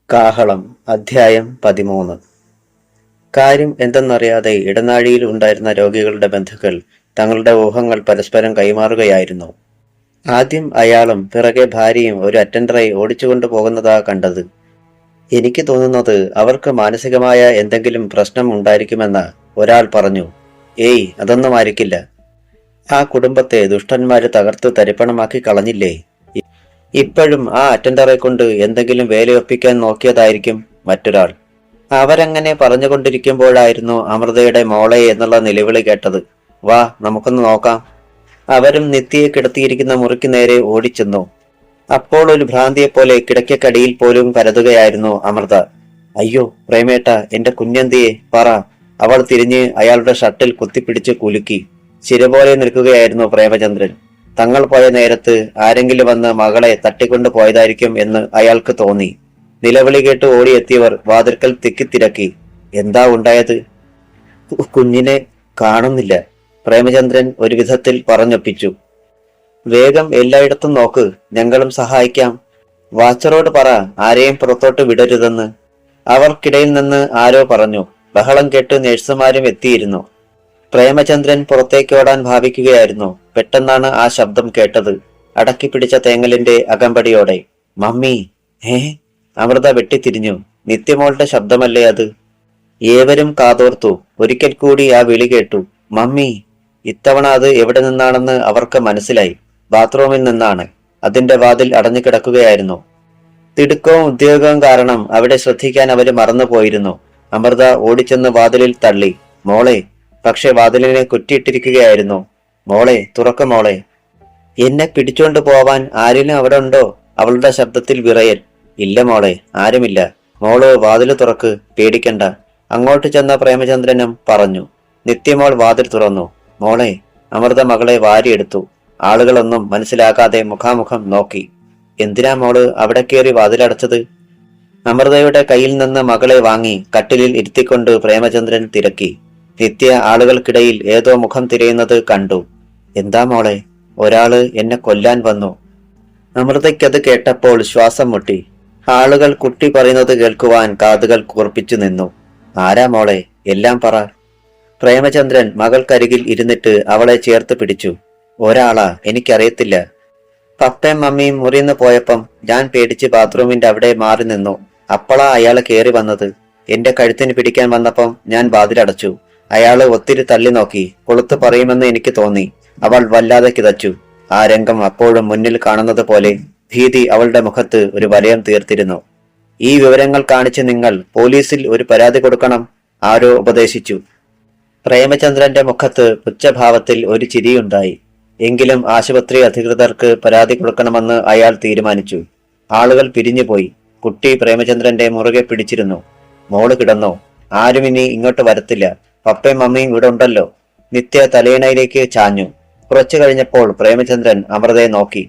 കാഹളം അധ്യായം 13. കാര്യം എന്തെന്നറിയാതെ ഇടനാഴിയിൽ ഉണ്ടായിരുന്ന രോഗികളുടെ ബന്ധുക്കൾ തങ്ങളുടെ ഊഹങ്ങൾ പരസ്പരം കൈമാറുകയായിരുന്നു. ആദ്യം അയാളും പിറകെ ഭാര്യയും ഒരു അറ്റൻഡറെ ഓടിച്ചുകൊണ്ടു പോകുന്നതാ കണ്ടത്. എനിക്ക് തോന്നുന്നത് അവർക്ക് മാനസികമായ എന്തെങ്കിലും പ്രശ്നം ഉണ്ടായിരിക്കുമെന്ന് ഒരാൾ പറഞ്ഞു. ഏയ്, അതൊന്നും ആയിരിക്കില്ല. ആ കുടുംബത്തെ ദുഷ്ടന്മാര് തകർത്ത് തരിപ്പണമാക്കി കളഞ്ഞില്ലേ? ഇപ്പോഴും ആ അറ്റൻഡറെ കൊണ്ട് എന്തെങ്കിലും വേലയൊപ്പിക്കാൻ നോക്കിയതായിരിക്കും മറ്റൊരാൾ. അവരങ്ങനെ പറഞ്ഞുകൊണ്ടിരിക്കുമ്പോഴായിരുന്നു അമൃതയുടെ മോളെ എന്നുള്ള നിലവിളി കേട്ടത്. വാ, നമുക്കൊന്ന് നോക്കാം. അവരും നിത്യയെ കിടത്തിയിരിക്കുന്ന മുറിക്ക് നേരെ ഓടിച്ചെന്നു. അപ്പോൾ ഒരു ഭ്രാന്തിയെപ്പോലെ കിടക്കക്കടിയിൽ പോലും പരതുകയായിരുന്നു അമൃത. അയ്യോ പ്രേമേട്ട, എന്റെ കുഞ്ഞന്തിയെ പറ. അവൾ തിരിഞ്ഞ് അയാളുടെ ഷർട്ടിൽ കുത്തിപ്പിടിച്ച് കുലുക്കി. ചിരപോലെ നിൽക്കുകയായിരുന്നു പ്രേമചന്ദ്രൻ. തങ്ങൾ പോയ നേരത്ത് ആരെങ്കിലും വന്ന് മകളെ തട്ടിക്കൊണ്ടു പോയതായിരിക്കും എന്ന് അയാൾക്ക് തോന്നി. നിലവിളി കേട്ട് ഓടിയെത്തിയവർ വാതിൽക്കൽ തിക്കിത്തിരക്കി. എന്താ ഉണ്ടായത്? കുഞ്ഞിനെ കാണുന്നില്ല, പ്രേമചന്ദ്രൻ ഒരു വിധത്തിൽ പറഞ്ഞൊപ്പിച്ചു. വേഗം എല്ലായിടത്തും നോക്ക്, ഞങ്ങളും സഹായിക്കാം. വാച്ചറോട് പറ ആരെയും പുറത്തോട്ട് വിടരുതെന്ന്. അവർക്കിടയിൽ നിന്ന് ആരോ പറഞ്ഞു. ബഹളം കേട്ട് നഴ്സുമാരും എത്തിയിരുന്നു. പ്രേമചന്ദ്രൻ പുറത്തേക്കോടാൻ ഭാവിക്കുകയായിരുന്നു. പെട്ടെന്നാണ് ആ ശബ്ദം കേട്ടത്, അടക്കിപ്പിടിച്ച തേങ്ങലിന്റെ അകമ്പടിയോടെ. മമ്മി! അമൃത വെട്ടിത്തിരിഞ്ഞു. നിത്യമോളുടെ ശബ്ദമല്ലേ അത്? ഏവരും കാതോർത്തു. ഒരിക്കൽ കൂടി ആ വിളി കേട്ടു, മമ്മി. ഇത്തവണ അത് എവിടെ നിന്നാണെന്ന് അവർക്ക് മനസ്സിലായി. ബാത്റൂമിൽ നിന്നാണ്. അതിന്റെ വാതിൽ അടഞ്ഞു കിടക്കുകയായിരുന്നു. തിടുക്കവും ഉദ്യോഗവും കാരണം അവിടെ ശ്രദ്ധിക്കാൻ അവര് മറന്നുപോയിരുന്നു. അമൃത ഓടിച്ചെന്ന് വാതിലിൽ തള്ളി. മോളെ! പക്ഷെ വാതിലിനെ കുറ്റിയിട്ടിരിക്കുകയായിരുന്നു. മോളെ, തുറക്ക് മോളെ. എന്നെ പിടിച്ചോണ്ട് പോവാൻ ആരെങ്കിലും അവിടെ ഉണ്ടോ? അവളുടെ ശബ്ദത്തിൽ വിറയൽ. ഇല്ല മോളെ, ആരുമില്ല. മോള് വാതില് തുറക്ക്, പേടിക്കണ്ട. അങ്ങോട്ട് ചെന്ന പ്രേമചന്ദ്രനും പറഞ്ഞു. നിത്യമോൾ വാതിൽ തുറന്നു. മോളെ! അമൃത മകളെ വാരിയെടുത്തു. ആളുകളൊന്നും മനസ്സിലാക്കാതെ മുഖാമുഖം നോക്കി. എന്തിനാ മോള് അവിടെ കയറി വാതിലടച്ചത്? അമൃതയുടെ കയ്യിൽ നിന്ന് മകളെ വാങ്ങി കട്ടിലിൽ ഇരുത്തിക്കൊണ്ട് പ്രേമചന്ദ്രൻ തിരക്കി. നിത്യ ആളുകൾക്കിടയിൽ ഏതോ മുഖം തിരയുന്നത് കണ്ടു. എന്താ മോളെ? ഒരാള് എന്നെ കൊല്ലാൻ വന്നു. അമൃതയ്ക്കത് കേട്ടപ്പോൾ ശ്വാസം മുട്ടി. ആളുകൾ കുട്ടി പറയുന്നത് കേൾക്കുവാൻ കാതുകൾ കൂർപ്പിച്ചു നിന്നു. ആരാ മോളെ? എല്ലാം പറ. പ്രേമചന്ദ്രൻ മകൾക്കരികിൽ ഇരുന്നിട്ട് അവളെ ചേർത്ത് പിടിച്ചു. ഒരാളാ, എനിക്കറിയത്തില്ല. പപ്പയും മമ്മിയും മുറിന്ന് പോയപ്പം ഞാൻ പേടിച്ച് ബാത്റൂമിന്റെ അവിടെ മാറി നിന്നു. അപ്പോളാ അയാള് കേറി വന്നത്. എന്റെ കഴുത്തിന് പിടിക്കാൻ വന്നപ്പം ഞാൻ വാതിലടച്ചു. അയാള് ഒത്തിരി തള്ളി നോക്കി. കൊളുത്ത് പറയുമെന്ന് എനിക്ക് തോന്നി. അവൾ വല്ലാതെ കിതച്ചു. ആ രംഗം അപ്പോഴും മുന്നിൽ കാണുന്നത് പോലെ ഭീതി അവളുടെ മുഖത്ത് ഒരു വലയം തീർത്തിരുന്നു. ഈ വിവരങ്ങൾ കാണിച്ച് നിങ്ങൾ പോലീസിൽ ഒരു പരാതി കൊടുക്കണം, ആരോ ഉപദേശിച്ചു. പ്രേമചന്ദ്രന്റെ മുഖത്ത് പുച്ഛഭാവത്തിൽ ഒരു ചിരിയുണ്ടായി. എങ്കിലും ആശുപത്രി അധികൃതർക്ക് പരാതി കൊടുക്കണമെന്ന് അയാൾ തീരുമാനിച്ചു. ആളുകൾ പിരിഞ്ഞുപോയി. കുട്ടി പ്രേമചന്ദ്രന്റെ മുറുകെ പിടിച്ചിരുന്നു. മോള് കിടന്നോ? ആരും ഇനി ഇങ്ങോട്ട് വരത്തില്ല. പപ്പയും മമ്മിയും ഇവിടെ ഉണ്ടല്ലോ. നിത്യ തലയിണയിലേക്ക് ചാഞ്ഞു. കുറച്ചു കഴിഞ്ഞപ്പോൾ പ്രേമചന്ദ്രൻ അമൃതയെ നോക്കി.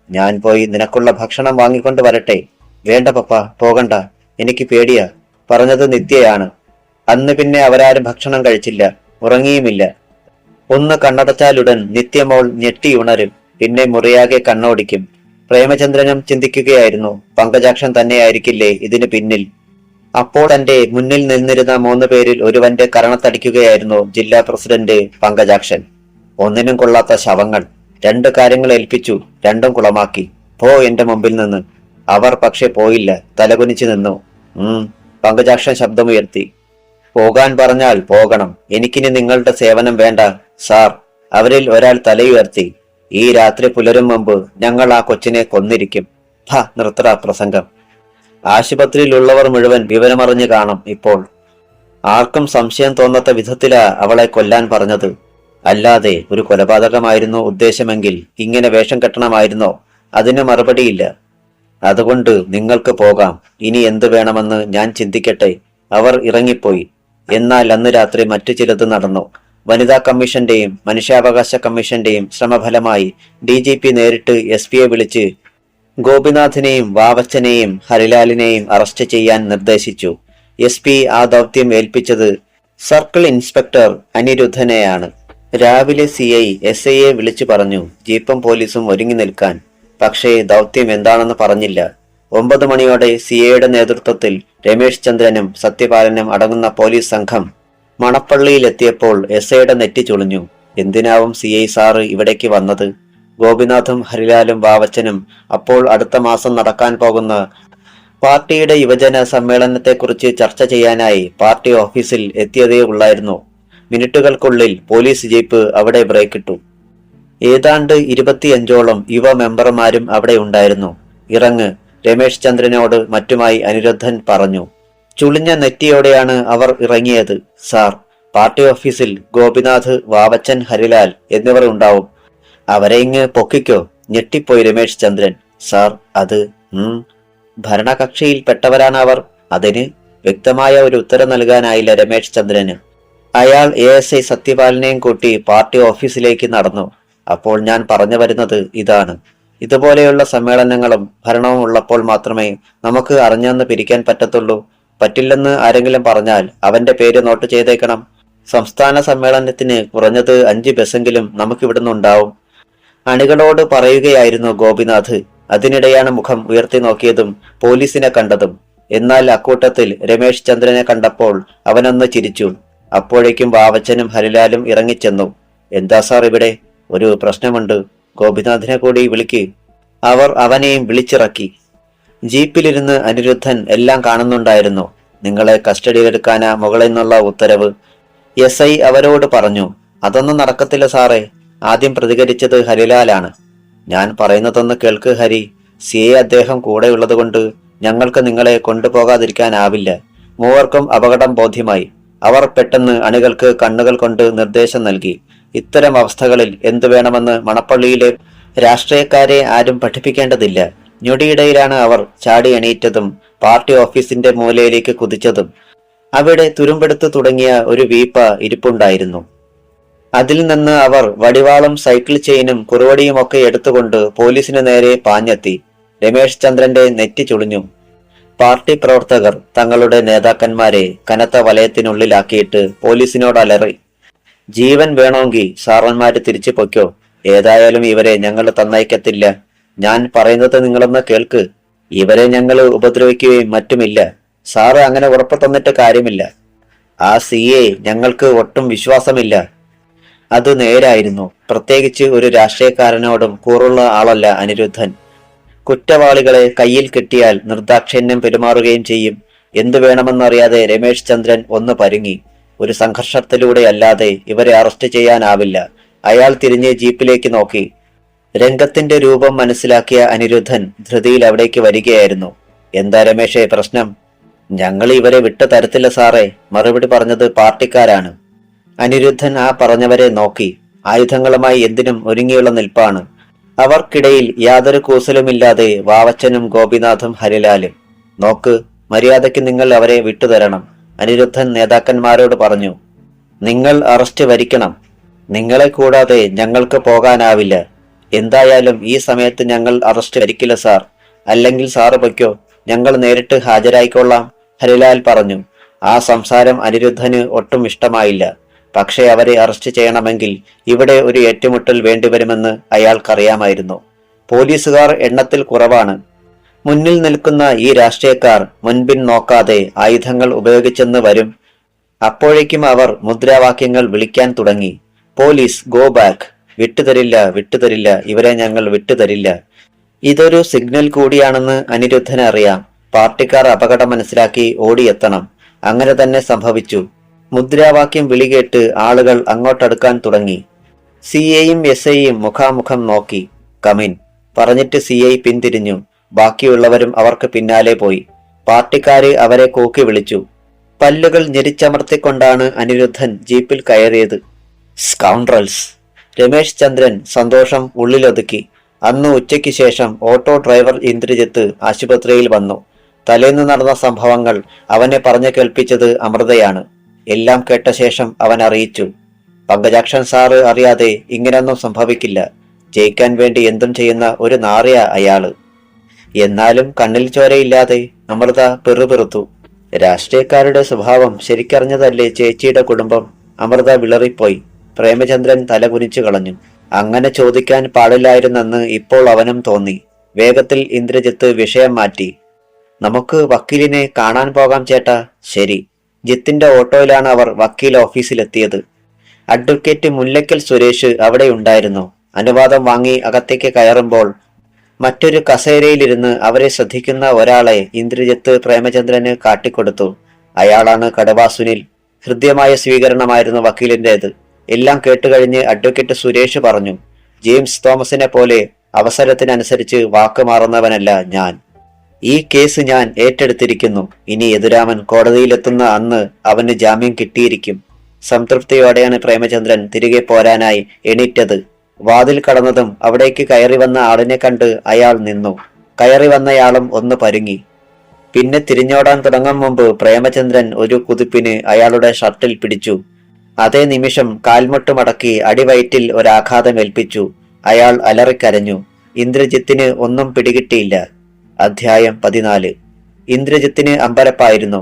ഞാൻ പോയി നിനക്കുള്ള ഭക്ഷണം വാങ്ങിക്കൊണ്ട് വരട്ടെ? വേണ്ട പപ്പ, പോകണ്ട. എനിക്ക് പേടിയാ. പറഞ്ഞത് നിത്യയാണ്. അന്ന് പിന്നെ അവരാരും ഭക്ഷണം കഴിച്ചില്ല, ഉറങ്ങിയുമില്ല. ഒന്ന് കണ്ണടച്ചാലുടൻ നിത്യമോൾ ഞെട്ടി ഉണരും. പിന്നെ മുറിയാകെ കണ്ണോടിക്കും. പ്രേമചന്ദ്രനും ചിന്തിക്കുകയായിരുന്നു, പങ്കജാക്ഷൻ തന്നെയായിരിക്കില്ലേ ഇതിന് പിന്നിൽ? അപ്പോൾ തന്റെ മുന്നിൽ നിന്നിരുന്ന 3 പേരിൽ ഒരുവന്റെ കരണത്തടിക്കുകയായിരുന്നു ജില്ലാ പ്രസിഡന്റ് പങ്കജാക്ഷൻ. ഒന്നിനും കൊള്ളാത്ത ശവങ്ങൾ. 2 കാര്യങ്ങൾ ഏൽപ്പിച്ചു, രണ്ടും കുളമാക്കി. പോ എന്റെ മുമ്പിൽ നിന്ന്. അവർ പക്ഷെ പോയില്ല, തലകുനിച്ചു നിന്നു. പങ്കജാക്ഷൻ ശബ്ദമുയർത്തി. പോകാൻ പറഞ്ഞാൽ പോകണം. എനിക്കിനി നിങ്ങളുടെ സേവനം വേണ്ട സാർ. അവരിൽ ഒരാൾ തലയുയർത്തി. ഈ രാത്രി പുലരും മുമ്പ് ഞങ്ങൾ ആ കൊച്ചിനെ കൊന്നിരിക്കും. നിർത്തറ പ്രസംഗം. ആശുപത്രിയിലുള്ളവർ മുഴുവൻ വിവരമറിഞ്ഞു കാണും ഇപ്പോൾ. ആർക്കും സംശയം തോന്നാത്ത വിധത്തിലാ അവളെ കൊല്ലാൻ പറഞ്ഞത്. അല്ലാതെ ഒരു കൊലപാതകമായിരുന്നു ഉദ്ദേശമെങ്കിൽ ഇങ്ങനെ വേഷം കെട്ടണമായിരുന്നോ? അതിന് മറുപടിയില്ല. അതുകൊണ്ട് നിങ്ങൾക്ക് പോകാം. ഇനി എന്തു വേണമെന്ന് ഞാൻ ചിന്തിക്കട്ടെ. അവർ ഇറങ്ങിപ്പോയി. എന്നാൽ അന്ന് രാത്രി മറ്റു ചിലത് നടന്നു. വനിതാ കമ്മീഷന്റെയും മനുഷ്യാവകാശ കമ്മീഷന്റെയും ശ്രമഫലമായി DGP നേരിട്ട് SP വിളിച്ച് ഗോപിനാഥിനെയും വാവച്ചനെയും ഹരിലാലിനെയും അറസ്റ്റ് ചെയ്യാൻ നിർദ്ദേശിച്ചു. SP ആ ദൗത്യം ഏൽപ്പിച്ചത് സർക്കിൾ ഇൻസ്പെക്ടർ അനിരുദ്ധനെയാണ്. രാവിലെ CI SIയെ വിളിച്ചു പറഞ്ഞു ജീപ്പും പോലീസും ഒരുങ്ങി നിൽക്കാൻ. പക്ഷേ ദൗത്യം എന്താണെന്ന് പറഞ്ഞില്ല. 9 മണിയോടെ സിഐയുടെ നേതൃത്വത്തിൽ രമേശ് ചന്ദ്രനും സത്യപാലനും അടങ്ങുന്ന പോലീസ് സംഘം മണപ്പള്ളിയിലെത്തിയപ്പോൾ എസ്ഐയുടെ നെറ്റി ചുളിഞ്ഞു. എന്തിനാവും സിഐ സാറ് ഇവിടേക്ക് വന്നത്? ഗോപിനാഥും ഹരിലാലും വാവച്ചനും അപ്പോൾ അടുത്ത മാസം നടക്കാൻ പോകുന്ന പാർട്ടിയുടെ യുവജന സമ്മേളനത്തെക്കുറിച്ച് ചർച്ച ചെയ്യാനായി പാർട്ടി ഓഫീസിൽ എത്തിയതേ ഉള്ളായിരുന്നു. മിനിറ്റുകൾക്കുള്ളിൽ പോലീസ് ജീപ്പ് അവിടെ ബ്രേക്കിട്ടു. ഏതാണ്ട് 25ഓളം യുവ മെമ്പർമാരും അവിടെ ഉണ്ടായിരുന്നു. ഇറങ്ങ്, രമേശ് ചന്ദ്രനോട് മറ്റുമായി അനിരുദ്ധൻ പറഞ്ഞു. ചുളിഞ്ഞ നെറ്റിയോടെയാണ് അവർ ഇറങ്ങിയത്. സാർ, പാർട്ടി ഓഫീസിൽ ഗോപിനാഥ്, വാവച്ചൻ, ഹരിലാൽ എന്നിവർ ഉണ്ടാവും. അവരെ ഇങ്ങ് പൊക്കിക്കോ. ഞെട്ടിപ്പോയി രമേശ് ചന്ദ്രൻ. സാർ, അത് ഭരണകക്ഷിയിൽ പെട്ടവരാണ് അവർ. അതിന് വ്യക്തമായ ഒരു ഉത്തരം നൽകാനായില്ല രമേശ് ചന്ദ്രന്. അയാൾ ASI സത്യപാലനെയും കൂട്ടി പാർട്ടി ഓഫീസിലേക്ക് നടന്നു. അപ്പോൾ ഞാൻ പറഞ്ഞു വരുന്നത് ഇതാണ്. ഇതുപോലെയുള്ള സമ്മേളനങ്ങളും ഭരണവും ഉള്ളപ്പോൾ മാത്രമേ നമുക്ക് അറിഞ്ഞെന്ന് പിരിക്കാൻ പറ്റത്തുള്ളൂ. പറ്റില്ലെന്ന് ആരെങ്കിലും പറഞ്ഞാൽ അവന്റെ പേര് നോട്ട് ചെയ്തേക്കണം. സംസ്ഥാന സമ്മേളനത്തിന് കുറഞ്ഞത് 5 ബസ്സെങ്കിലും നമുക്കിവിടുന്നുണ്ടാവും. അണികളോട് പറയുകയായിരുന്നു ഗോപിനാഥ്. അതിനിടെയാണ് മുഖം ഉയർത്തി നോക്കിയതും പോലീസിനെ കണ്ടതും. എന്നാൽ അക്കൂട്ടത്തിൽ രമേശ് ചന്ദ്രനെ കണ്ടപ്പോൾ അവനൊന്ന് ചിരിച്ചു. അപ്പോഴേക്കും വാവച്ചനും ഹരിലാലും ഇറങ്ങിച്ചെന്നു. എന്താ സാർ ഇവിടെ? ഒരു പ്രശ്നമുണ്ട്. ഗോപിനാഥിനെ കൂടി വിളിക്ക്. അവർ അവനെയും വിളിച്ചിറക്കി. ജീപ്പിലിരുന്ന് അനിരുദ്ധൻ എല്ലാം കാണുന്നുണ്ടായിരുന്നു. നിങ്ങളെ കസ്റ്റഡിയിലെടുക്കാനാ മുകളിൽ നിന്നുള്ള ഉത്തരവ്, SI അവരോട് പറഞ്ഞു. അതൊന്നും നടക്കത്തില്ല സാറേ. ആദ്യം പ്രതികരിച്ചത് ഹരിലാലാണ്. ഞാൻ പറയുന്നതൊന്ന് കേൾക്ക് ഹരി. CA അദ്ദേഹം കൂടെയുള്ളത് കൊണ്ട് ഞങ്ങൾക്ക് നിങ്ങളെ കൊണ്ടുപോകാതിരിക്കാനാവില്ല. മൂവർക്കും അപകടം ബോധ്യമായി. അവർ പെട്ടെന്ന് അണികൾക്ക് കണ്ണുകൾ കൊണ്ട് നിർദ്ദേശം നൽകി. ഇത്തരം അവസ്ഥകളിൽ എന്തു വേണമെന്ന് മണപ്പള്ളിയിലെ രാഷ്ട്രീയക്കാരെ ആരും പഠിപ്പിക്കേണ്ടതില്ല. ഞൊടിയിടയിലാണ് അവർ ചാടി എണീറ്റതും പാർട്ടി ഓഫീസിന്റെ മൂലയിലേക്ക് കുതിച്ചതും. അവിടെ തുരുമ്പെടുത്ത് തുടങ്ങിയ ഒരു വീപ്പ ഇരിപ്പുണ്ടായിരുന്നു. അതിൽ നിന്ന് അവർ വടിവാളും സൈക്കിൾ ചെയിനും കുറുവടിയുമൊക്കെ എടുത്തുകൊണ്ട് പോലീസിന് നേരെ പാഞ്ഞെത്തി. രമേശ് ചന്ദ്രന്റെ നെറ്റി ചുളിഞ്ഞു. പാർട്ടി പ്രവർത്തകർ തങ്ങളുടെ നേതാക്കന്മാരെ കനത്ത വലയത്തിനുള്ളിലാക്കിയിട്ട് പോലീസിനോട് അലറി. ജീവൻ വേണമെങ്കിൽ സാറന്മാര് തിരിച്ചു പൊയ്ക്കോ. ഏതായാലും ഇവരെ ഞങ്ങൾ തന്നയക്കത്തില്ല. ഞാൻ പറയുന്നത് നിങ്ങളൊന്ന് കേൾക്ക്. ഇവരെ ഞങ്ങൾ ഉപദ്രവിക്കുകയും മറ്റുമില്ല. സാറ് അങ്ങനെ ഉറപ്പ് തന്നിട്ട് കാര്യമില്ല. ആ CA ഞങ്ങൾക്ക് ഒട്ടും വിശ്വാസമില്ല. അത് നേരായിരുന്നു. പ്രത്യേകിച്ച് ഒരു രാഷ്ട്രീയക്കാരനോടും കൂറുള്ള ആളല്ല അനിരുദ്ധൻ. കുറ്റവാളികളെ കയ്യിൽ കെട്ടിയാൽ നിർദാക്ഷിണ്യം പെരുമാറുകയും ചെയ്യും. എന്തു വേണമെന്നറിയാതെ രമേശ് ചന്ദ്രൻ ഒന്ന് പരുങ്ങി. ഒരു സംഘർഷത്തിലൂടെ അല്ലാതെ ഇവരെ അറസ്റ്റ് ചെയ്യാനാവില്ല. അയാൾ തിരിഞ്ഞ് ജീപ്പിലേക്ക് നോക്കി. രംഗത്തിന്റെ രൂപം മനസ്സിലാക്കിയ അനിരുദ്ധൻ ധൃതിയിൽ അവിടേക്ക് വരികയായിരുന്നു. എന്താ രമേശേ പ്രശ്നം? ഞങ്ങൾ ഇവരെ വിട്ടു തരത്തില്ല സാറേ. മറുപടി പറഞ്ഞത് പാർട്ടിക്കാരാണ്. അനിരുദ്ധൻ ആ പറഞ്ഞവരെ നോക്കി. ആയുധങ്ങളുമായി എന്തിനും ഒരുങ്ങിയുള്ള നിൽപ്പാണ്. അവർക്കിടയിൽ യാതൊരു കൂസലുമില്ലാതെ വാവച്ചനും ഗോപിനാഥും ഹരിലാലും. നോക്ക്, മര്യാദയ്ക്ക് നിങ്ങൾ അവരെ വിട്ടുതരണം, അനിരുദ്ധൻ നേതാക്കന്മാരോട് പറഞ്ഞു. നിങ്ങൾ അറസ്റ്റ് വരിക്കണം. നിങ്ങളെ കൂടാതെ ഞങ്ങൾക്ക് പോകാനാവില്ല. എന്തായാലും ഈ സമയത്ത് ഞങ്ങൾ അറസ്റ്റ് വരിക്കില്ല സാർ. അല്ലെങ്കിൽ സാറ് പൊയ്ക്കോ, ഞങ്ങൾ നേരിട്ട് ഹാജരായിക്കൊള്ളാം, ഹരിലാൽ പറഞ്ഞു. ആ സംസാരം അനിരുദ്ധന് ഒട്ടും ഇഷ്ടമായില്ല. പക്ഷേ അവരെ അറസ്റ്റ് ചെയ്യണമെങ്കിൽ ഇവിടെ ഒരു ഏറ്റുമുട്ടൽ വേണ്ടിവരുമെന്ന് അയാൾക്കറിയാമായിരുന്നു. പോലീസുകാർ എണ്ണത്തിൽ കുറവാണ്. മുന്നിൽ നിൽക്കുന്ന ഈ രാഷ്ട്രീയക്കാർ മുൻപിൻ നോക്കാതെ ആയുധങ്ങൾ ഉപയോഗിച്ചെന്ന് വരും. അപ്പോഴേക്കും അവർ മുദ്രാവാക്യങ്ങൾ വിളിക്കാൻ തുടങ്ങി. പോലീസ് ഗോ ബാക്ക്, വിട്ടുതരില്ല, വിട്ടുതരില്ല, ഇവരെ ഞങ്ങൾ വിട്ടുതരില്ല. ഇതൊരു സിഗ്നൽ കൂടിയാണെന്ന് അനിരുദ്ധന് അറിയാം. പാർട്ടിക്കാർ അപകടം മനസ്സിലാക്കി ഓടിയെത്തണം. അങ്ങനെ തന്നെ സംഭവിച്ചു. മുദ്രാവാക്യം വിളികേട്ട് ആളുകൾ അങ്ങോട്ടടുക്കാൻ തുടങ്ങി. CAയും SIയും മുഖാമുഖം നോക്കി. കമിൻ പറഞ്ഞിട്ട് CI പിന്തിരിഞ്ഞു. ബാക്കിയുള്ളവരും അവർക്ക് പിന്നാലെ പോയി. പാർട്ടിക്കാര് അവരെ കൂക്കി വിളിച്ചു. പല്ലുകൾ ഞെരിച്ചമർത്തിക്കൊണ്ടാണ് അനിരുദ്ധൻ ജീപ്പിൽ കയറിയത്. സ്കൗണ്ട്രൽസ്! രമേശ് ചന്ദ്രൻ സന്തോഷം ഉള്ളിലൊതുക്കി. അന്ന് ഉച്ചയ്ക്ക് ശേഷം ഓട്ടോ ഡ്രൈവർ ഇന്ദ്രജിത്ത് ആശുപത്രിയിൽ വന്നു. തലേന്ന് നടന്ന സംഭവങ്ങൾ അവനെ പറഞ്ഞു കേൾപ്പിച്ചത് അമൃതയാണ്. എല്ലാം കേട്ട ശേഷം അവൻ അറിയിച്ചു. പങ്കജാക്ഷൻ സാറ് അറിയാതെ ഇങ്ങനൊന്നും സംഭവിക്കില്ല. ജയിക്കാൻ വേണ്ടി എന്തും ചെയ്യുന്ന ഒരു നാറിയ അയാള്. എന്നാലും കണ്ണിൽ ചോരയില്ലാതെ അമൃത പെറുപെറുത്തു. രാഷ്ട്രീയക്കാരുടെ സ്വഭാവം ശരിക്കറിഞ്ഞതല്ലേ ചേച്ചിയുടെ കുടുംബം? അമൃത വിളറിപ്പോയി. പ്രേമചന്ദ്രൻ തല കുനിച്ചു കളഞ്ഞു. അങ്ങനെ ചോദിക്കാൻ പാടില്ലായിരുന്നെന്ന് ഇപ്പോൾ അവനും തോന്നി. വേഗത്തിൽ ഇന്ദ്രജിത്ത് വിഷയം മാറ്റി. നമുക്ക് വക്കീലിനെ കാണാൻ പോകാം ചേട്ടാ. ശരി. ജിത്തിന്റെ ഓട്ടോയിലാണ് അവർ വക്കീൽ ഓഫീസിലെത്തിയത്. അഡ്വക്കേറ്റ് മുല്ലയ്ക്കൽ സുരേഷ് അവിടെ ഉണ്ടായിരുന്നു. അനുവാദം വാങ്ങി അകത്തേക്ക് കയറുമ്പോൾ മറ്റൊരു കസേരയിലിരുന്ന് അവരെ ശ്രദ്ധിക്കുന്ന ഒരാളെ ഇന്ദ്രജിത്ത് പ്രേമചന്ദ്രന് കാട്ടിക്കൊടുത്തു. അയാളാണ് കടുവാ സുനിൽ. ഹൃദ്യമായ സ്വീകരണമായിരുന്നു വക്കീലിന്റേത്. എല്ലാം കേട്ടുകഴിഞ്ഞ് അഡ്വക്കേറ്റ് സുരേഷ് പറഞ്ഞു, ജെയിംസ് തോമസിനെ പോലെ അവസരത്തിനനുസരിച്ച് വാക്ക് മാറുന്നവനല്ല ഞാൻ. ഈ കേസ് ഞാൻ ഏറ്റെടുത്തിരിക്കുന്നു. ഇനി യദുരാമൻ കോടതിയിലെത്തുന്ന അന്ന് അവന് ജാമ്യം കിട്ടിയിരിക്കും. സംതൃപ്തിയോടെയാണ് പ്രേമചന്ദ്രൻ തിരികെ പോരാനായി എണീറ്റത്. വാതിൽ കടന്നതും അവിടേക്ക് കയറി വന്ന ആളിനെ കണ്ട് അയാൾ നിന്നു. കയറി വന്നയാളും ഒന്ന് പരുങ്ങി. പിന്നെ തിരിഞ്ഞോടാൻ തുടങ്ങും മുമ്പ് പ്രേമചന്ദ്രൻ ഒരു കുതിപ്പിന് അയാളുടെ ഷർട്ടിൽ പിടിച്ചു. അതേ നിമിഷം കാൽമുട്ട് മടക്കി അടിവയറ്റിൽ ഒരാഘാതം ഏൽപ്പിച്ചു. അയാൾ അലറിക്കരഞ്ഞു. ഇന്ദ്രജിത്തിന് ഒന്നും പിടികിട്ടിയില്ല. അധ്യായം 14. ഇന്ദ്രജിത്തിന് അമ്പരപ്പായിരുന്നു.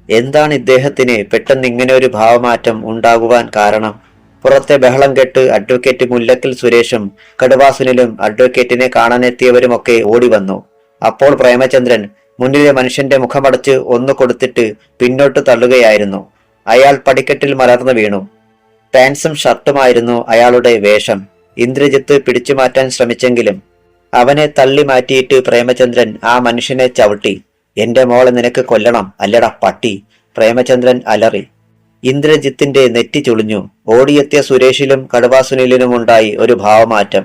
എന്താണ് ഇദ്ദേഹത്തിന് പെട്ടെന്ന് ഇങ്ങനെ ഒരു ഭാവമാറ്റം ഉണ്ടാകുവാൻ കാരണം? പുറത്തെ ബഹളം കേട്ട് അഡ്വക്കേറ്റ് മുല്ലക്കൽ സുരേഷും കടുവാസുനിലും അഡ്വക്കേറ്റിനെ കാണാനെത്തിയവരുമൊക്കെ ഓടി വന്നു. അപ്പോൾ പ്രേമചന്ദ്രൻ മുന്നിലെ മനുഷ്യന്റെ മുഖമടച്ച് ഒന്ന് കൊടുത്തിട്ട് പിന്നോട്ട് തള്ളുകയായിരുന്നു. അയാൾ പടിക്കെട്ടിൽ മലർന്നു വീണു. പാൻസും ഷർട്ടുമായിരുന്നു അയാളുടെ വേഷം. ഇന്ദ്രജിത്ത് പിടിച്ചു മാറ്റാൻ ശ്രമിച്ചെങ്കിലും അവനെ തള്ളി മാറ്റിയിട്ട് പ്രേമചന്ദ്രൻ ആ മനുഷ്യനെ ചവിട്ടി. എന്റെ മോളെ നിനക്ക് കൊല്ലണം അല്ലടാ പട്ടി, പ്രേമചന്ദ്രൻ അലറി. ഇന്ദ്രജിത്തിന്റെ നെറ്റി ചുളിഞ്ഞു. ഓടിയെത്തിയ സുരേഷിലും കടുവാസുനിലിനുമുണ്ടായി ഒരു ഭാവമാറ്റം.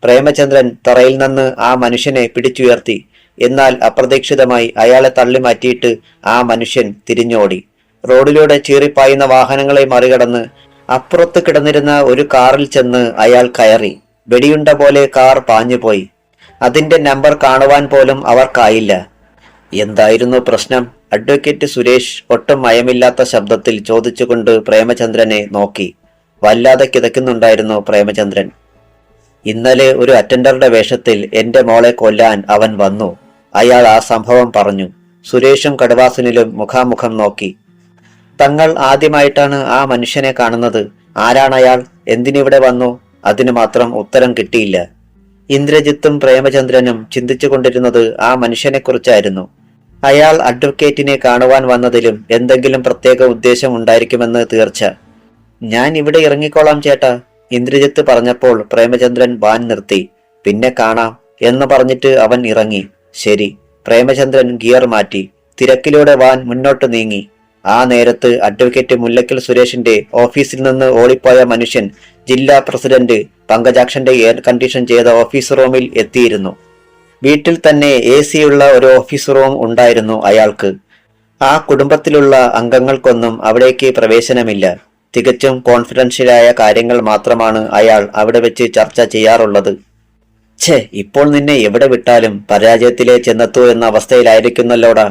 പ്രേമചന്ദ്രൻ തറയിൽ നിന്ന് ആ മനുഷ്യനെ പിടിച്ചുയർത്തി. എന്നാൽ അപ്രതീക്ഷിതമായി അയാളെ തള്ളി മാറ്റിയിട്ട് ആ മനുഷ്യൻ തിരിഞ്ഞോടി. റോഡിലൂടെ ചീറിപ്പായുന്ന വാഹനങ്ങളെ മറികടന്ന് അപ്പുറത്ത് കിടന്നിരുന്ന ഒരു കാറിൽ ചെന്ന് അയാൾ കയറി. വെടിയുണ്ട പോലെ കാർ പാഞ്ഞുപോയി. അതിന്റെ നമ്പർ കാണുവാൻ പോലും അവർക്കായില്ല. എന്തായിരുന്നു പ്രശ്നം? അഡ്വക്കേറ്റ് സുരേഷ് ഒട്ടും മയമില്ലാത്ത ശബ്ദത്തിൽ ചോദിച്ചുകൊണ്ട് പ്രേമചന്ദ്രനെ നോക്കി. വല്ലാതെ കിതയ്ക്കുന്നുണ്ടായിരുന്നു പ്രേമചന്ദ്രൻ. ഇന്നലെ ഒരു അറ്റൻഡറുടെ വേഷത്തിൽ എന്റെ മോളെ കൊല്ലാൻ അവൻ വന്നു. അയാൾ ആ സംഭവം പറഞ്ഞു. സുരേഷും കടുവാസുനിലും മുഖാമുഖം നോക്കി. തങ്ങൾ ആദ്യമായിട്ടാണ് ആ മനുഷ്യനെ കാണുന്നത്. ആരാണയാൾ? എന്തിനിവിടെ വന്നു? അതിനു മാത്രം ഉത്തരം കിട്ടിയില്ല. ഇന്ദ്രജിത്തും പ്രേമചന്ദ്രനും ചിന്തിച്ചു കൊണ്ടിരുന്നത് ആ മനുഷ്യനെക്കുറിച്ചായിരുന്നു. അയാൾ അഡ്വക്കേറ്റിനെ കാണുവാൻ വന്നതിലും എന്തെങ്കിലും പ്രത്യേക ഉദ്ദേശം ഉണ്ടായിരിക്കുമെന്ന് തീർച്ച. ഞാൻ ഇവിടെ ഇറങ്ങിക്കോളാം ചേട്ടാ, ഇന്ദ്രജിത്ത് പറഞ്ഞപ്പോൾ പ്രേമചന്ദ്രൻ വാൻ നിർത്തി. പിന്നെ കാണാം എന്ന് പറഞ്ഞിട്ട് അവൻ ഇറങ്ങി. ശരി. പ്രേമചന്ദ്രൻ ഗിയർ മാറ്റി. തിരക്കിലൂടെ വാൻ മുന്നോട്ട് നീങ്ങി. ആ നേരത്ത് അഡ്വക്കേറ്റ് മുല്ലക്കൽ സുരേഷിന്റെ ഓഫീസിൽ നിന്ന് ഓടിപ്പോയ മനുഷ്യൻ ജില്ലാ പ്രസിഡന്റ് പങ്കജാക്ഷന്റെ എയർ കണ്ടീഷൻ ചെയ്ത ഓഫീസ് റൂമിൽ എത്തിയിരുന്നു. വീട്ടിൽ തന്നെ AC-യുള്ള ഒരു ഓഫീസ് റൂം ഉണ്ടായിരുന്നു അയാൾക്ക്. ആ കുടുംബത്തിലുള്ള അംഗങ്ങൾക്കൊന്നും അവിടേക്ക് പ്രവേശനമില്ല. തികച്ചും കോൺഫിഡൻഷ്യലായ കാര്യങ്ങൾ മാത്രമാണ് അയാൾ അവിടെ വെച്ച് ചർച്ച ചെയ്യാറുള്ളത്. ഇപ്പോൾ നിന്നെ എവിടെ വിട്ടാലും പരാജയത്തിലെ ചെന്നെത്തൂ എന്ന അവസ്ഥയിലായിരിക്കുന്നല്ലോടാ.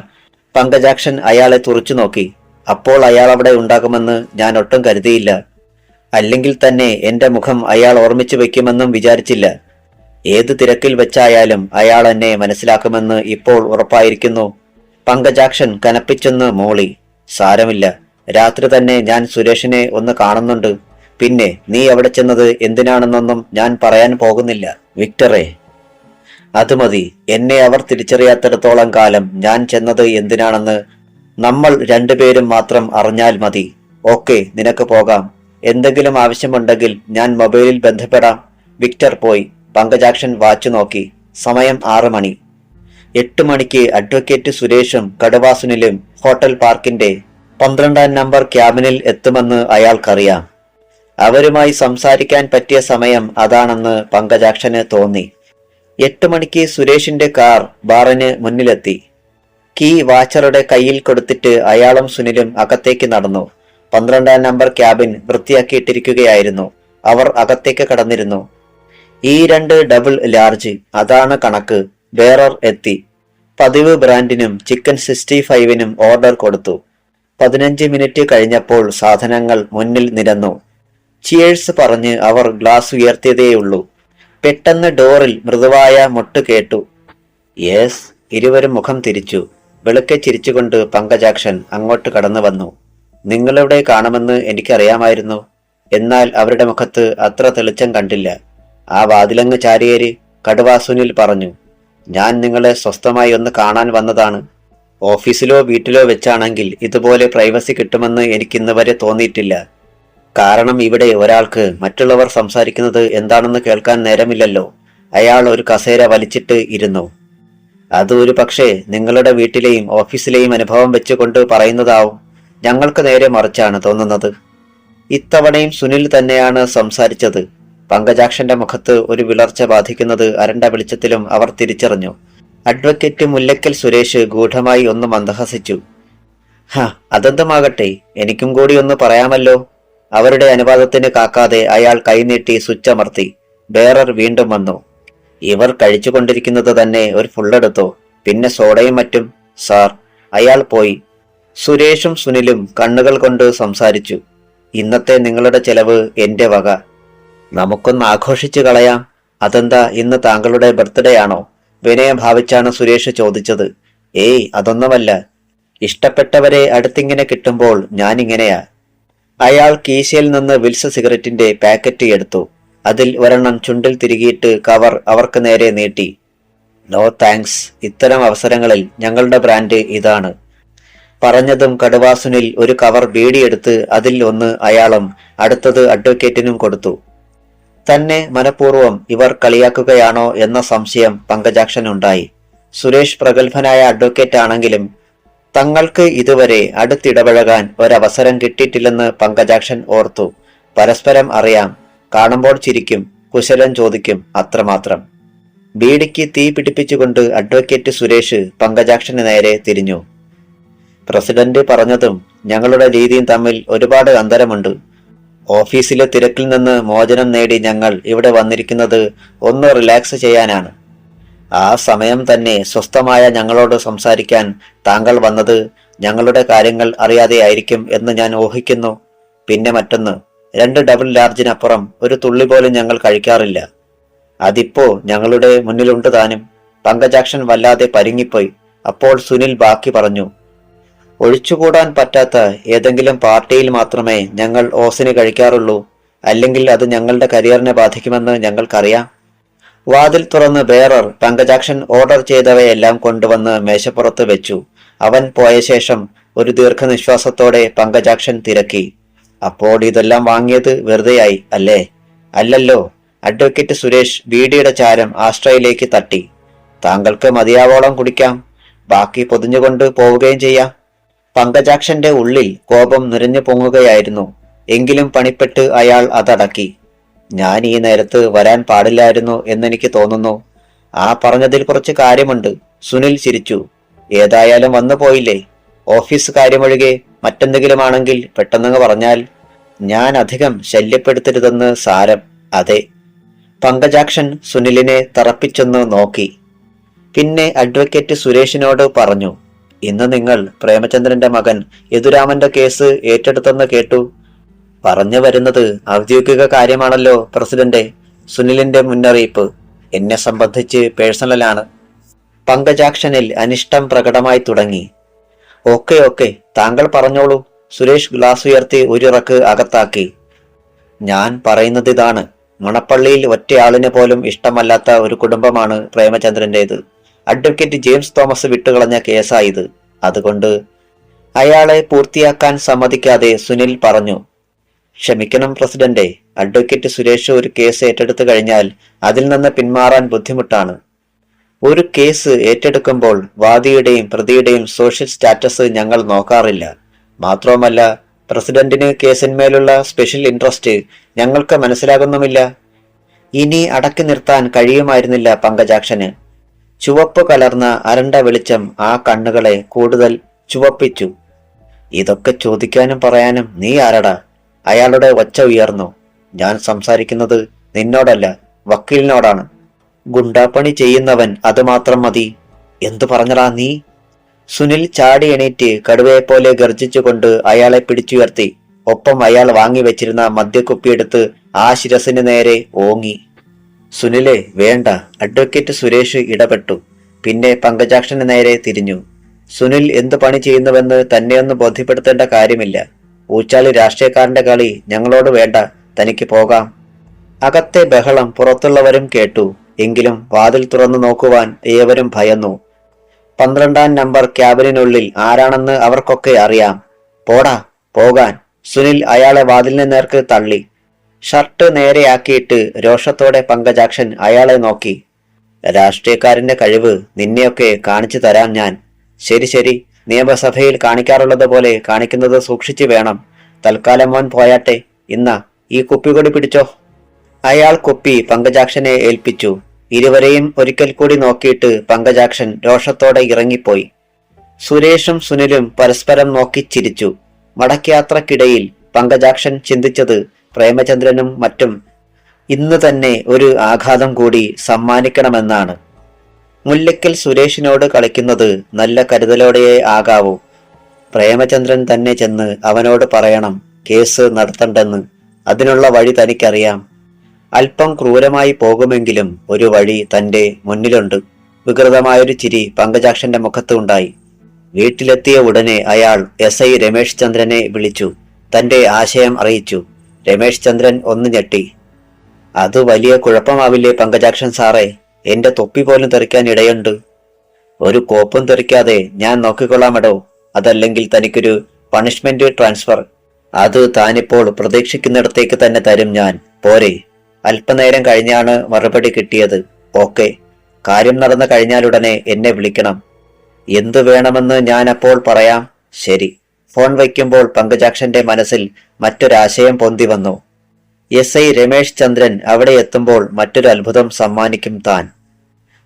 പങ്കജാക്ഷൻ അയാളെ തുറച്ചു നോക്കി. അപ്പോൾ അയാൾ അവിടെ ഉണ്ടാകുമെന്ന് ഞാൻ ഒട്ടും കരുതിയില്ല. അല്ലെങ്കിൽ തന്നെ എന്റെ മുഖം അയാൾ ഓർമ്മിച്ചു വെക്കുമെന്നും വിചാരിച്ചില്ല. ഏത് തിരക്കിൽ വെച്ചായാലും അയാൾ എന്നെ മനസ്സിലാക്കുമെന്ന് ഇപ്പോൾ ഉറപ്പായിരിക്കുന്നു. പങ്കജാക്ഷൻ കനപ്പിച്ചെന്ന് മൂളി. സാരമില്ല, രാത്രി തന്നെ ഞാൻ സുരേഷിനെ ഒന്ന് കാണുന്നുണ്ട്. പിന്നെ നീ അവിടെ ചെന്നത് എന്തിനാണെന്നൊന്നും ഞാൻ പറയാൻ പോകുന്നില്ല വിക്ടറെ. അത് മതി. എന്നെ അവർ തിരിച്ചറിയാത്തിടത്തോളം കാലം ഞാൻ ചെന്നത് എന്തിനാണെന്ന് നമ്മൾ രണ്ടുപേരും മാത്രം അറിഞ്ഞാൽ മതി. ഓക്കെ, നിനക്ക് പോകാം. എന്തെങ്കിലും ആവശ്യമുണ്ടെങ്കിൽ ഞാൻ മൊബൈലിൽ ബന്ധപ്പെടാം. വിക്ടർ പോയി. പങ്കജാക്ഷൻ വാച്ച് നോക്കി. സമയം 6 മണി. 8 മണിക്ക് അഡ്വക്കേറ്റ് സുരേഷും കടുവാസുനിലും ഹോട്ടൽ പാർക്കിന്റെ 12-ാം നമ്പർ ക്യാബിനിൽ എത്തുമെന്ന് അയാൾക്കറിയാം. അവരുമായി സംസാരിക്കാൻ പറ്റിയ സമയം അതാണെന്ന് പങ്കജാക്ഷന് തോന്നി. 8 മണിക്ക് സുരേഷിന്റെ കാർ ബാറിന് മുന്നിലെത്തി. കീ വാച്ചറുടെ കയ്യിൽ കൊടുത്തിട്ട് അയാളും സുനിലും അകത്തേക്ക് നടന്നു. 12-ാം നമ്പർ ക്യാബിൻ വൃത്തിയാക്കിയിട്ടിരിക്കുകയായിരുന്നു. അവർ അകത്തേക്ക് കടന്നിരുന്നു. ഈ 2 ഡബിൾ ലാർജ്, അതാണ് കണക്ക്. ബേറർ എത്തി. പതിവ് ബ്രാൻഡിനും ചിക്കൻ 65-നും ഓർഡർ കൊടുത്തു. 15 മിനിറ്റ് കഴിഞ്ഞപ്പോൾ സാധനങ്ങൾ മുന്നിൽ നിരന്നു. ചിയേഴ്സ് പറഞ്ഞ് അവർ ഗ്ലാസ് ഉയർത്തിയതേയുള്ളൂ. പെട്ടെന്ന് ഡോറിൽ മൃദുവായ മുട്ട് കേട്ടു. യെസ്. ഇരുവരും മുഖം തിരിച്ചു. വെളുക്കെ ചിരിച്ചുകൊണ്ട് പങ്കജാക്ഷൻ അങ്ങോട്ട് കടന്നു വന്നു. നിങ്ങളിവിടെ കാണുമെന്ന് എനിക്കറിയാമായിരുന്നു. എന്നാൽ അവരുടെ മുഖത്ത് അത്ര തെളിച്ചം കണ്ടില്ല. ആ വാതിലങ്ങ് ചാരിയേര്, കടുവാസുനിൽ പറഞ്ഞു. ഞാൻ നിങ്ങളെ സ്വസ്ഥമായി ഒന്ന് കാണാൻ വന്നതാണ്. ഓഫീസിലോ വീട്ടിലോ വെച്ചാണെങ്കിൽ ഇതുപോലെ പ്രൈവസി കിട്ടുമെന്ന് എനിക്കിന്ന് വരെ തോന്നിയിട്ടില്ല. കാരണം ഇവിടെ ഒരാൾക്ക് മറ്റുള്ളവർ സംസാരിക്കുന്നത് എന്താണെന്ന് കേൾക്കാൻ നേരമില്ലല്ലോ. അയാൾ ഒരു കസേര വലിച്ചിട്ട് ഇരുന്നു. അത് ഒരു പക്ഷേ നിങ്ങളുടെ വീട്ടിലെയും ഓഫീസിലെയും അനുഭവം വെച്ചുകൊണ്ട് പറയുന്നതാവും. ഞങ്ങൾക്ക് നേരെ മറിച്ചാണ് തോന്നുന്നത്. ഇത്തവണയും സുനിൽ തന്നെയാണ് സംസാരിച്ചത്. പങ്കജാക്ഷന്റെ മുഖത്ത് ഒരു വിളർച്ച ബാധിക്കുന്നത് അരണ്ട വെളിച്ചത്തിലും അവർ തിരിച്ചറിഞ്ഞു. അഡ്വക്കേറ്റ് മുല്ലക്കൽ സുരേഷ് ഗൂഢമായി ഒന്ന് മന്ദഹസിച്ചു. അതെന്തുമാകട്ടെ, എനിക്കും കൂടി ഒന്ന് പറയാമല്ലോ. അവരുടെ അനുവാദത്തിന് കാക്കാതെ അയാൾ കൈനീട്ടി സ്വിച്ച് അമർത്തി. ബേറർ വീണ്ടും വന്നു. ഇവർ കഴിച്ചുകൊണ്ടിരിക്കുന്നത് തന്നെ ഒരു ഫുള്ളെടുത്തോ, പിന്നെ സോഡയും മറ്റും. സാർ. അയാൾ പോയി. സുരേഷും സുനിലും കണ്ണുകൾ കൊണ്ട് സംസാരിച്ചു. ഇന്നത്തെ നിങ്ങളുടെ ചെലവ് എന്റെ വക. നമുക്കൊന്ന് ആഘോഷിച്ചു കളയാം. അതെന്താ, ഇന്ന് താങ്കളുടെ ബർത്ത്ഡേ ആണോ? വിനയം ഭാവിച്ചാണ് സുരേഷ് ചോദിച്ചത്. ഏയ്, അതൊന്നുമല്ല. ഇഷ്ടപ്പെട്ടവരെ അടുത്തിങ്ങനെ കിട്ടുമ്പോൾ ഞാനിങ്ങനെയാ. അയാൾ കീശയിൽ നിന്ന് വിൽസ് സിഗരറ്റിന്റെ പാക്കറ്റ് എടുത്തു. അതിൽ ഒരെണ്ണം ചുണ്ടിൽ തിരികിയിട്ട് കവർ അവർക്ക് നേരെ നീട്ടി. നോ താങ്ക്സ്, ഇത്തരം അവസരങ്ങളിൽ ഞങ്ങളുടെ ബ്രാൻഡ് ഇതാണ്. പറഞ്ഞതും കടുവാസുനിൽ ഒരു കവർ ബീഡിയെടുത്ത് അതിൽ ഒന്ന് അയാളും അടുത്തത് അഡ്വക്കേറ്റിനും കൊടുത്തു. തന്നെ മനഃപൂർവ്വം ഇവർ കളിയാക്കുകയാണോ എന്ന സംശയം പങ്കജാക്ഷനുണ്ടായി. സുരേഷ് പ്രഗത്ഭനായ അഡ്വക്കേറ്റ് ആണെങ്കിലും തങ്ങൾക്ക് ഇതുവരെ അടുത്തിടപഴകാൻ ഒരവസരം കിട്ടിയിട്ടില്ലെന്ന് പങ്കജാക്ഷൻ ഓർത്തു. പരസ്പരം അറിയാം, കാണുമ്പോൾ ചിരിക്കും, കുശലം ചോദിക്കും, അത്രമാത്രം. ബീഡിക്ക് തീ പിടിപ്പിച്ചുകൊണ്ട് അഡ്വക്കേറ്റ് സുരേഷ് പങ്കജാക്ഷന് നേരെ തിരിഞ്ഞു. പ്രസിഡന്റ് പറഞ്ഞതും ഞങ്ങളുടെ രീതിയും തമ്മിൽ ഒരുപാട് അന്തരമുണ്ട്. ഓഫീസിലെ തിരക്കിൽ നിന്ന് മോചനം നേടി ഞങ്ങൾ ഇവിടെ വന്നിരിക്കുന്നത് ഒന്ന് റിലാക്സ് ചെയ്യാനാണ്. ആ സമയം തന്നെ സ്വസ്ഥമായ ഞങ്ങളോട് സംസാരിക്കാൻ താങ്കൾ വന്നത് ഞങ്ങളുടെ കാര്യങ്ങൾ അറിയാതെയായിരിക്കും എന്ന് ഞാൻ ഊഹിക്കുന്നു. പിന്നെ മറ്റൊന്ന്, 2 ഡബിൾ ലാർജിനപ്പുറം ഒരു തുള്ളി പോലും ഞങ്ങൾ കഴിക്കാറില്ല. അതിപ്പോ ഞങ്ങളുടെ മുന്നിലുണ്ട് താനും. പങ്കജാക്ഷൻ വല്ലാതെ പരിങ്ങിപ്പോയി. അപ്പോൾ സുനിൽ ബാക്കി പറഞ്ഞു. ഒഴിച്ചുകൂടാൻ പറ്റാത്ത ഏതെങ്കിലും പാർട്ടിയിൽ മാത്രമേ ഞങ്ങൾ ഓസിന് കഴിക്കാറുള്ളൂ. അല്ലെങ്കിൽ അത് ഞങ്ങളുടെ കരിയറിനെ ബാധിക്കുമെന്ന് ഞങ്ങൾക്കറിയാം. വാതിൽ തുറന്ന് ബേറർ പങ്കജാക്ഷൻ ഓർഡർ ചെയ്തവയെല്ലാം കൊണ്ടുവന്ന് മേശപ്പുറത്ത് വെച്ചു. അവൻ പോയ ശേഷം ഒരു ദീർഘനിശ്വാസത്തോടെ പങ്കജാക്ഷൻ തിരക്കി. അപ്പോൾ ഇതെല്ലാം വാങ്ങിയത് വെറുതെയായി അല്ലേ? അല്ലല്ലോ. അഡ്വക്കേറ്റ് സുരേഷ് ബീഡിയുടെ ചാരം ആസ്ട്രയിലേക്ക് തട്ടി. താങ്കൾക്ക് മതിയാവോളം കുടിക്കാം, ബാക്കി പൊതിഞ്ഞുകൊണ്ട് പോവുകയും ചെയ്യാം. പങ്കജാക്ഷന്റെ ഉള്ളിൽ കോപം നുരഞ്ഞു പൊങ്ങുകയായിരുന്നു. എങ്കിലും പണിപ്പെട്ട് അയാൾ അതടക്കി. ഞാൻ ഈ നേരത്ത് വരാൻ പാടില്ലായിരുന്നു എന്നെനിക്ക് തോന്നുന്നു. ആ പറഞ്ഞതിൽ കുറച്ച് കാര്യമുണ്ട്. സുനിൽ ചിരിച്ചു. ഏതായാലും വന്നു പോയില്ലേ. ഓഫീസ് കാര്യമൊഴികെ മറ്റെന്തെങ്കിലും ആണെങ്കിൽ പെട്ടെന്നങ്ങ് പറഞ്ഞാൽ. ഞാൻ അധികം ശല്യപ്പെടുത്തരുതെന്ന് സാരം. അതെ. പങ്കജാക്ഷൻ സുനിലിനെ തറപ്പിച്ചൊന്ന് നോക്കി. പിന്നെ അഡ്വക്കേറ്റ് സുരേഷിനോട് പറഞ്ഞു. ഇന്ന് നിങ്ങൾ പ്രേമചന്ദ്രന്റെ മകൻ യദുരാമന്റെ കേസ് ഏറ്റെടുത്തെന്ന് കേട്ടു. പറഞ്ഞു വരുന്നത് ഔദ്യോഗിക കാര്യമാണല്ലോ പ്രസിഡന്റ്. സുനിലിന്റെ മുന്നറിയിപ്പ് എന്നെ സംബന്ധിച്ച് പേഴ്സണലാണ്. പങ്കജാക്ഷനിൽ അനിഷ്ടം പ്രകടമായി തുടങ്ങി. ഓക്കെ, താങ്കൾ പറഞ്ഞോളൂ. സുരേഷ് ഗ്ലാസ് ഉയർത്തി ഒരിറക്ക് അകത്താക്കി. ഞാൻ പറയുന്നത് ഇതാണ്. മണപ്പള്ളിയിൽ ഒറ്റയാളിന് പോലും ഇഷ്ടമല്ലാത്ത ഒരു കുടുംബമാണ് പ്രേമചന്ദ്രന്റേത്. അഡ്വക്കേറ്റ് ജെയിംസ് തോമസ് വിട്ടുകളഞ്ഞ കേസായത്. അതുകൊണ്ട് അയാളെ പൂർത്തിയാക്കാൻ സമ്മതിക്കാതെ സുനിൽ പറഞ്ഞു. ക്ഷമിക്കണം പ്രസിഡന്റെ. അഡ്വക്കേറ്റ് സുരേഷ് ഒരു കേസ് ഏറ്റെടുത്തു കഴിഞ്ഞാൽ അതിൽ നിന്ന് പിന്മാറാൻ ബുദ്ധിമുട്ടാണ്. ഒരു കേസ് ഏറ്റെടുക്കുമ്പോൾ വാദിയുടെയും പ്രതിയുടെയും സോഷ്യൽ സ്റ്റാറ്റസ് ഞങ്ങൾ നോക്കാറില്ല. മാത്രവുമല്ല, പ്രസിഡന്റിന് കേസിന്മേലുള്ള സ്പെഷ്യൽ ഇൻട്രസ്റ്റ് ഞങ്ങൾക്ക് മനസ്സിലാകുന്നുമില്ല. ഇനി അടക്കി നിർത്താൻ കഴിയുമായിരുന്നില്ല പങ്കജാക്ഷന്. ചുവപ്പ് കലർന്ന അരണ്ട വെളിച്ചം ആ കണ്ണുകളെ കൂടുതൽ ചുവപ്പിച്ചു. ഇതൊക്കെ ചോദിക്കാനും പറയാനും നീ ആരടാ? അയാളുടെ ഒച്ച ഉയർന്നു. ഞാൻ സംസാരിക്കുന്നത് നിന്നോടല്ല, വക്കീലിനോടാണ്. ഗുണ്ടാപ്പണി ചെയ്യുന്നവൻ അത് മാത്രം മതി. എന്തു പറഞ്ഞടാ നീ? സുനിൽ ചാടി എണീറ്റ് കടുവയെപ്പോലെ ഗർജിച്ചുകൊണ്ട് അയാളെ പിടിച്ചുയർത്തി. ഒപ്പം അയാൾ വാങ്ങിവെച്ചിരുന്ന മദ്യക്കുപ്പിയെടുത്ത് ആ ശിരസിന് നേരെ ഓങ്ങി. സുനിലെ, വേണ്ട. അഡ്വക്കേറ്റ് സുരേഷ് ഇടപെട്ടു. പിന്നെ പങ്കജാക്ഷന് നേരെ തിരിഞ്ഞു. സുനിൽ എന്തു പണി ചെയ്യുന്നുവെന്ന് തന്നെയൊന്ന് ബോധ്യപ്പെടുത്തേണ്ട കാര്യമില്ല. ഊച്ചാളി രാഷ്ട്രീയക്കാരന്റെ കളി ഞങ്ങളോട് വേണ്ട, തനിക്ക് പോകാം. അകത്തെ ബഹളം പുറത്തുള്ളവരും കേട്ടു. എങ്കിലും വാതിൽ തുറന്നു നോക്കുവാൻ ഏവരും ഭയന്നു. 12-ാം നമ്പർ ക്യാബിനുള്ളിൽ ആരാണെന്ന് അവർക്കൊക്കെ അറിയാം. പോടാ പോകാൻ, സുനിൽ അയാളെ വാതിലിന് നേർക്ക് തള്ളി. ഷർട്ട് നേരെയാക്കിയിട്ട് രോഷത്തോടെ പങ്കജാക്ഷൻ അയാളെ നോക്കി. രാഷ്ട്രീയക്കാരന്റെ കഴിവ് നിന്നെയൊക്കെ കാണിച്ചു തരാം ഞാൻ. ശരി ശരി, നിയമസഭയിൽ കാണിക്കാറുള്ളത് പോലെ കാണിക്കുന്നത് സൂക്ഷിച്ചു വേണം. തൽക്കാലം മോൻ പോയാട്ടെ. ഇന്നാ ഈ കുപ്പികൊടി പിടിച്ചോ. അയാൾ കുപ്പി പങ്കജാക്ഷനെ ഏൽപ്പിച്ചു. ഇരുവരെയും ഒരിക്കൽ കൂടി നോക്കിയിട്ട് പങ്കജാക്ഷൻ രോഷത്തോടെ ഇറങ്ങിപ്പോയി. സുരേഷും സുനിലും പരസ്പരം നോക്കി ചിരിച്ചു. മടക്കയാത്രക്കിടയിൽ പങ്കജാക്ഷൻ ചിന്തിച്ചത് പ്രേമചന്ദ്രനും മറ്റും ഇന്ന് തന്നെ ഒരു ആഘാതം കൂടി സമ്മാനിക്കണമെന്നാണ്. മുല്ലയ്ക്കൽ സുരേഷിനോട് കളിക്കുന്നത് നല്ല കരുതലോടെയേ ആകാവൂ. പ്രേമചന്ദ്രൻ തന്നെ ചെന്ന് അവനോട് പറയണം കേസ് നടത്തണ്ടെന്ന്. അതിനുള്ള വഴി തനിക്കറിയാം. അല്പം ക്രൂരമായി പോകുമെങ്കിലും ഒരു വഴി തന്റെ മുന്നിലുണ്ട്. വികൃതമായൊരു ചിരി പങ്കജാക്ഷന്റെ മുഖത്ത് ഉണ്ടായി. വീട്ടിലെത്തിയ ഉടനെ അയാൾ SI രമേഷ് ചന്ദ്രനെ വിളിച്ചു തന്റെ ആശയം അറിയിച്ചു. രമേഷ് ചന്ദ്രൻ ഒന്ന് ഞെട്ടി. അത് വലിയ കുഴപ്പമാവില്ലേ പങ്കജാക്ഷൻ സാറേ? എന്റെ തൊപ്പി പോലും തെറിക്കാൻ ഇടയുണ്ട്. ഒരു കോപ്പും തെറിക്കാതെ ഞാൻ നോക്കിക്കൊള്ളാമടോ. അതല്ലെങ്കിൽ തനിക്കൊരു പണിഷ്മെന്റ് ട്രാൻസ്ഫർ. അത് താനിപ്പോൾ പ്രതീക്ഷിക്കുന്നിടത്തേക്ക് തന്നെ തരും ഞാൻ. പോരെ? അല്പനേരം കഴിഞ്ഞാണ് മറുപടി കിട്ടിയത്. ഓക്കെ, കാര്യം നടന്നു കഴിഞ്ഞാലുടനെ എന്നെ വിളിക്കണം. എന്തു വേണമെന്ന് ഞാൻ അപ്പോൾ പറയാം. ശരി. ഫോൺ വയ്ക്കുമ്പോൾ പങ്കജാക്ഷന്റെ മനസ്സിൽ മറ്റൊരാശയം പൊന്തി വന്നു. SI രമേഷ് ചന്ദ്രൻ അവിടെ എത്തുമ്പോൾ മറ്റൊരു അത്ഭുതം സമ്മാനിക്കും താൻ.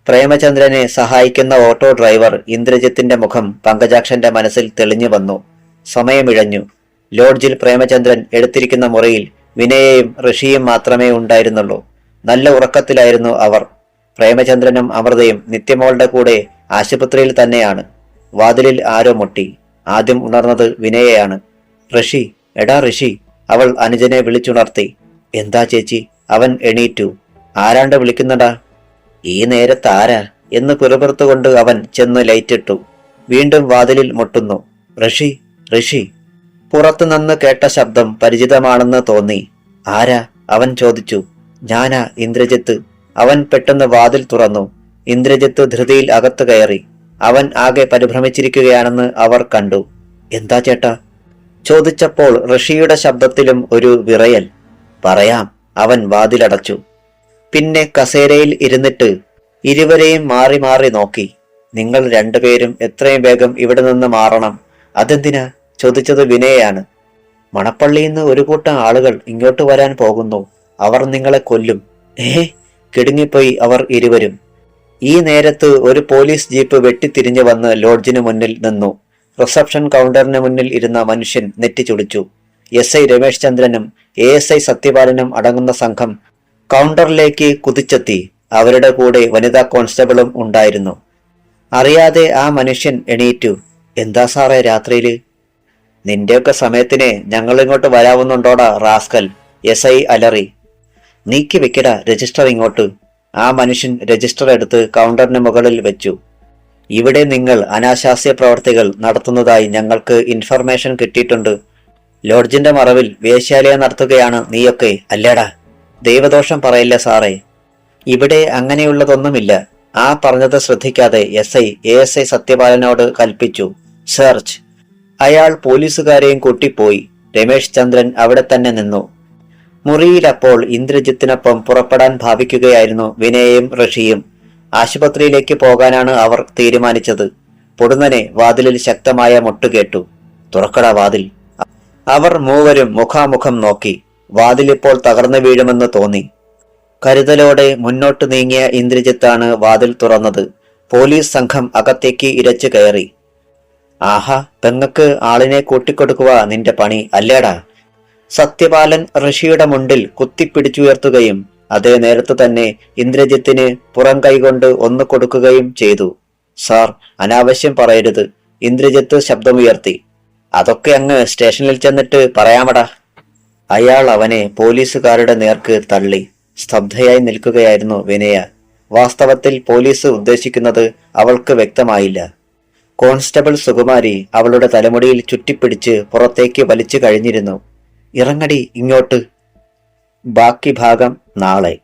പ്രേമചന്ദ്രനെ സഹായിക്കുന്ന ഓട്ടോ ഡ്രൈവർ ഇന്ദ്രജിത്തിന്റെ മുഖം പങ്കജാക്ഷന്റെ മനസ്സിൽ തെളിഞ്ഞു വന്നു. സമയമിഴഞ്ഞു. ലോഡ്ജിൽ പ്രേമചന്ദ്രൻ എടുത്തിരിക്കുന്ന മുറിയിൽ വിനയയും ഋഷിയും മാത്രമേ ഉണ്ടായിരുന്നുള്ളൂ. നല്ല ഉറക്കത്തിലായിരുന്നു അവർ. പ്രേമചന്ദ്രനും അമൃതയും നിത്യമോളുടെ കൂടെ ആശുപത്രിയിൽ തന്നെയാണ്. വാതിലിൽ ആരോ മുട്ടി. ആദ്യം ഉണർന്നത് വിനയയാണ്. ഋഷി, എടാ ഋഷി, അവൾ അനുജനെ വിളിച്ചുണർത്തി. എന്താ ചേച്ചി? അവൻ എണീറ്റു. ആരാണ്ട് വിളിക്കുന്നടാ? ഈ നേരത്ത് ആരാ എന്ന് പിറുപിറുത്തുകൊണ്ട് അവൻ ചെന്ന് ലൈറ്റിട്ടു. വീണ്ടും വാതിലിൽ മുട്ടുന്നു. ഋഷി, ഋഷി. പുറത്തുനിന്ന് കേട്ട ശബ്ദം പരിചിതമാണെന്ന് തോന്നി. ആരാ? അവൻ ചോദിച്ചു. ഞാനാ, ഇന്ദ്രജിത്ത്. അവൻ പെട്ടെന്ന് വാതിൽ തുറന്നു. ഇന്ദ്രജിത്ത് ധൃതിയിൽ അകത്ത് കയറി. അവൻ ആകെ പരിഭ്രമിച്ചിരിക്കുകയാണെന്ന് അവർ കണ്ടു. എന്താ ചേട്ടാ ചോദിച്ചപ്പോൾ ഋഷിയുടെ ശബ്ദത്തിലും ഒരു വിറയൽ. പറയാം. അവൻ വാതിലടച്ചു. പിന്നെ കസേരയിൽ ഇരുന്നിട്ട് ഇരുവരെയും മാറി മാറി നോക്കി. നിങ്ങൾ രണ്ടുപേരും എത്രയും വേഗം ഇവിടെ നിന്ന് മാറണം. അതെന്തിനാ ചോദിച്ചത് വിനയാണ്. മണപ്പള്ളിയിൽ ഒരു കൂട്ടം ആളുകൾ ഇങ്ങോട്ട് വരാൻ പോകുന്നു. അവർ നിങ്ങളെ കൊല്ലും. കിടുങ്ങിപ്പോയി അവർ ഇരുവരും. ഈ നേരത്ത് ഒരു പോലീസ് ജീപ്പ് വെട്ടിത്തിരിഞ്ഞു വന്ന് ലോഡ്ജിന് മുന്നിൽ നിന്നു. റിസപ്ഷൻ കൗണ്ടറിന് മുന്നിൽ ഇരുന്ന മനുഷ്യൻ നെറ്റിച്ചുളിച്ചു. SI രമേഷ് ചന്ദ്രനും ASI സത്യപാലനും അടങ്ങുന്ന സംഘം കൗണ്ടറിലേക്ക് കുതിച്ചെത്തി. അവരുടെ കൂടെ വനിതാ കോൺസ്റ്റബിളും ഉണ്ടായിരുന്നു. അറിയാതെ ആ മനുഷ്യൻ എണീറ്റു. എന്താ സാറേ രാത്രിയില്? നിന്റെയൊക്കെ സമയത്തിന് ഞങ്ങളിങ്ങോട്ട് വരാവുന്നുണ്ടോടാ റാസ്കൽ? SI അലറി. നീക്കി വെക്കടാ രജിസ്റ്റർ ഇങ്ങോട്ട്. ആ മനുഷ്യൻ രജിസ്റ്റർ എടുത്ത് കൗണ്ടറിന് മുകളിൽ വെച്ചു. ഇവിടെ നിങ്ങൾ അനാശാസ്യ പ്രവർത്തികൾ നടത്തുന്നതായി ഞങ്ങൾക്ക് ഇൻഫർമേഷൻ കിട്ടിയിട്ടുണ്ട്. ലോഡ്ജിന്റെ മറവിൽ വേശ്യാലയം നടത്തുകയാണ് നീയൊക്കെ അല്ലേടാ? ദൈവദോഷം പറയില്ല സാറേ. ഇവിടെ അങ്ങനെയുള്ളതൊന്നുമില്ല. ആ പറഞ്ഞത് ശ്രദ്ധിക്കാതെ SI ASI സത്യപാലനോട് കൽപ്പിച്ചു. സെർച്ച്. അയാൾ പോലീസുകാരെയും കൂട്ടിപ്പോയി. രമേഷ് ചന്ദ്രൻ അവിടെ തന്നെ നിന്നു. മുറിയിലപ്പോൾ ഇന്ദ്രജിത്തിനൊപ്പം പുറപ്പെടാൻ ഭാവിക്കുകയായിരുന്നു വിനയയും ഋഷിയും. ആശുപത്രിയിലേക്ക് പോകാനാണ് അവർ തീരുമാനിച്ചത്. പൊടുന്നനെ വാതിലിൽ ശക്തമായ മുട്ടുകേട്ടു. തുറക്കടാ വാതിൽ. അവർ മൂവരും മുഖാമുഖം നോക്കി. വാതിലിപ്പോൾ തകർന്നു വീഴുമെന്ന് തോന്നി. കരുതലോടെ മുന്നോട്ട് നീങ്ങിയ ഇന്ദ്രജിത്താണ് വാതിൽ തുറന്നത്. പോലീസ് സംഘം അകത്തേക്ക് ഇരച്ചു കയറി. ആഹാ, പെങ്ങക്ക് ആളിനെ കൂട്ടിക്കൊടുക്കുക നിന്റെ പണി അല്ലേടാ? സത്യപാലൻ ഋഷിയുടെ മുണ്ടിൽ കുത്തിപ്പിടിച്ചുയർത്തുകയും അതേ നേരത്ത് തന്നെ ഇന്ദ്രജിത്തിന് പുറം കൈകൊണ്ട് ഒന്ന് കൊടുക്കുകയും ചെയ്തു. സാർ, അനാവശ്യം പറയരുത്. ഇന്ദ്രജിത്ത് ശബ്ദമുയർത്തി. അതൊക്കെ അങ്ങ് സ്റ്റേഷനിൽ ചെന്നിട്ട് പറയാമടാ. അയാൾ അവനെ പോലീസുകാരുടെ നേർക്ക് തള്ളി. സ്തബ്ധയായി നിൽക്കുകയായിരുന്നു വിനയ. വാസ്തവത്തിൽ പോലീസ് ഉദ്ദേശിക്കുന്നത് അവൾക്ക് വ്യക്തമായില്ല. കോൺസ്റ്റബിൾ സുകുമാരി അവളുടെ തലമുടിയിൽ ചുറ്റിപ്പിടിച്ച് പുറത്തേക്ക് വലിച്ചു കഴിഞ്ഞിരുന്നു. ഇറങ്ങടി ഇങ്ങോട്ട്. ബാക്കി ഭാഗം നാളെ.